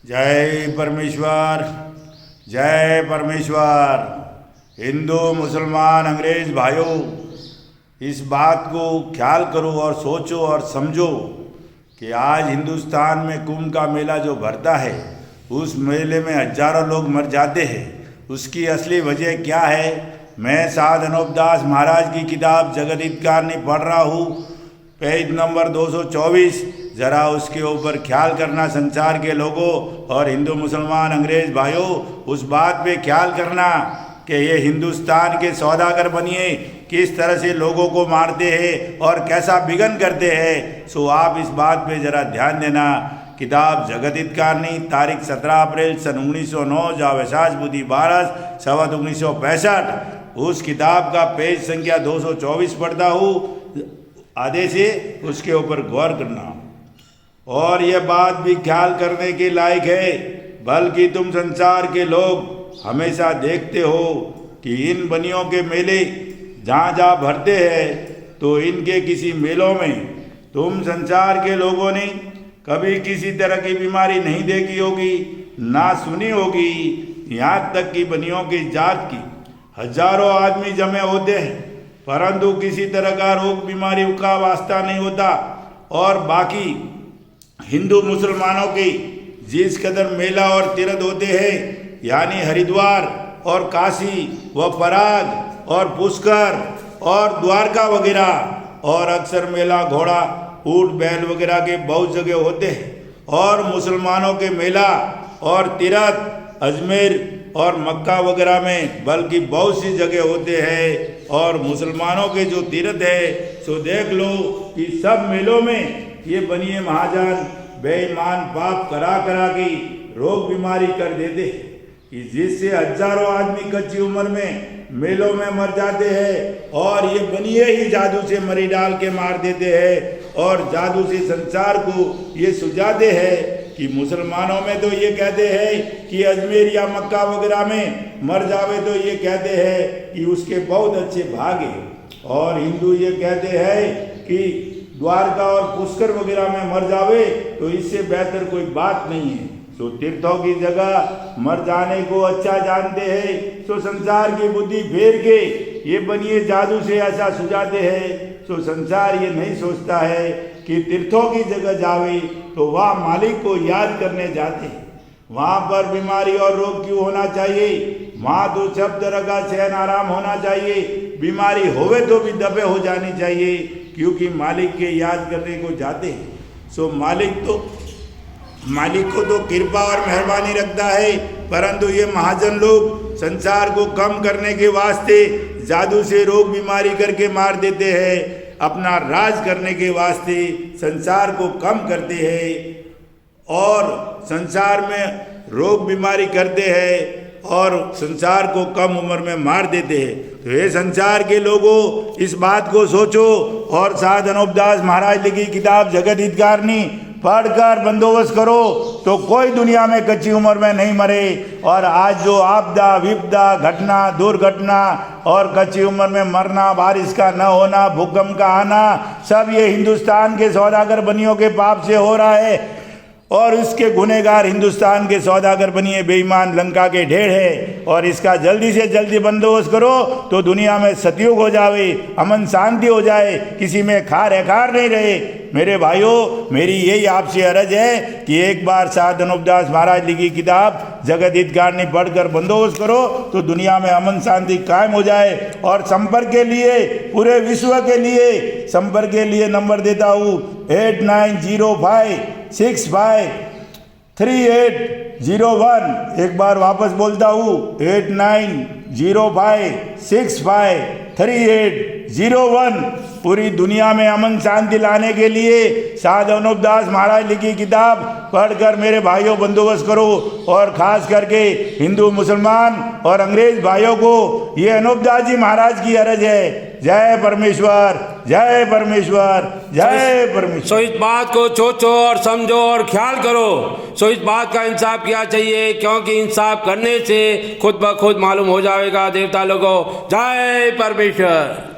जय परमेश्वर, जय परमेश्वर। हिंदू मुसलमान अंग्रेज भाइयों, इस बात को ख्याल करो और सोचो और समझो कि आज हिंदुस्तान में कुंभ का मेला जो भरता है, उस मेले में हजारों लोग मर जाते हैं। उसकी असली वजह क्या है? मैं साध अनूपदास महाराज की किताब जगत हितकारिणी पढ़ रहा हूँ, पेज नंबर 224। ज़रा उसके ऊपर ख्याल करना संसार के लोगों और हिंदू मुसलमान अंग्रेज भाइयों, उस बात पे ख्याल करना कि ये हिंदुस्तान के सौदागर बनिए किस तरह से लोगों को मारते हैं और कैसा विघन करते हैं। सो आप इस बात पे ज़रा ध्यान देना। किताब जगत हितकारिणी, तारीख 17 अप्रैल सन 1909, जावैसाख बुद्धि 12 संवत 1965। उस किताब का पेज संख्या 224 पढ़ता हूँ। आधे से उसके ऊपर गौर करना और यह बात भी ख्याल करने के लायक है, बल्कि तुम संसार के लोग हमेशा देखते हो कि इन बनियों के मेले जहाँ जहाँ भरते हैं, तो इनके किसी मेलों में तुम संसार के लोगों ने कभी किसी तरह की बीमारी नहीं देखी होगी, ना सुनी होगी। यहाँ तक कि बनियों की जात की हजारों आदमी जमे होते हैं, परंतु किसी तरह का रोग बीमारी का वास्ता नहीं होता। और बाकी हिंदू मुसलमानों के जिस कदर मेला और तीर्थ होते हैं, यानी हरिद्वार और काशी व प्रयाग और पुष्कर और द्वारका वगैरह, और अक्सर मेला घोड़ा ऊंट बैल वगैरह के बहुत जगह होते हैं। और मुसलमानों के मेला और तीर्थ अजमेर और मक्का वगैरह में बल्कि बहुत सी जगह होते हैं। और मुसलमानों के जो तीर्थ है, सो देख लो कि सब मेलों में ये बनिए महाजन बेईमान पाप करा करा के रोग बीमारी कर देते कि जिससे हजारों आदमी कच्ची उम्र में मेलों में मर जाते हैं। और ये बनिए ही जादू से मरी डाल के मार देते हैं और जादू से संसार को ये सुझाते हैं कि मुसलमानों में तो ये कहते हैं कि अजमेर या मक्का वगैरह में मर जावे तो ये कहते हैं कि उसके बहुत अच्छे भाग हैं। और हिंदू ये कहते हैं कि द्वारका और पुष्कर वगैरह में मर जावे तो इससे बेहतर कोई बात नहीं है। तो तीर्थों की जगह मर जाने को अच्छा जानते हैं, तो संसार की बुद्धि फेर के ये बनिए जादू से ऐसा सुझाते हैं। तो संसार ये नहीं सोचता है कि तीर्थों की जगह जावे तो वह मालिक को याद करने जाते हैं। वहाँ पर बीमारी और रोग क्यों होना चाहिए? वहाँ तो सब तरह का चैन आराम होना चाहिए। बीमारी होवे तो भी दबे हो जानी चाहिए, क्योंकि मालिक के याद करने को जाते हैं। सो मालिक को तो कृपा और मेहरबानी रखता है, परंतु ये महाजन लोग संसार को कम करने के वास्ते जादू से रोग बीमारी करके मार देते हैं। अपना राज करने के वास्ते संसार को कम करते हैं और संसार में रोग बीमारी करते हैं और संसार को कम उम्र में मार देते हैं। तो ये संसार के लोगों, इस बात को सोचो और साध अनूपदास महाराज लिखी किताब जगत हितकारिणी पढ़कर बंदोबस्त करो, तो कोई दुनिया में कच्ची उम्र में नहीं मरे। और आज जो आपदा विपदा घटना दुर्घटना और कच्ची उम्र में मरना, बारिश का न होना, भूकंप का आना, सब ये हिंदुस्तान के सौदागर बनियों के पाप से हो रहा है। और इसके गुनहगार हिंदुस्तान के सौदागर बनिए बेईमान लंका के ढेर है। और इसका जल्दी से जल्दी बंदोबस्त करो तो दुनिया में सतयुग हो जावे, अमन शांति हो जाए, किसी में खार एखार नहीं रहे। मेरे भाइयों, मेरी यही आपसे अर्ज है कि एक बार साध अनूपदास महाराज लिखी किताब जगत हितकारिणी पढ़कर बंदोबस्त करो तो दुनिया में अमन शांति कायम हो जाए। और संपर्क के लिए, पूरे विश्व के लिए संपर्क के लिए नंबर देता हूँ 8905653801। एक बार वापस बोलता हूँ 8905653801। पूरी दुनिया में अमन शांति लाने के लिए साध अनूपदास महाराज लिखी किताब पढ़कर मेरे भाइयों बंदोबस्त करो। और खास करके हिंदू मुसलमान और अंग्रेज भाइयों को ये अनूपदास जी महाराज की अर्ज है। जय परमेश्वर, जय परमेश्वर, जय परमेश्वर। सो इस बात को सोचो और समझो और ख्याल करो। सो इस बात का इंसाफ किया चाहिए, क्योंकि इंसाफ करने से खुद ब खुद मालूम हो जाएगा देवता लोगों। जय परमेश्वर।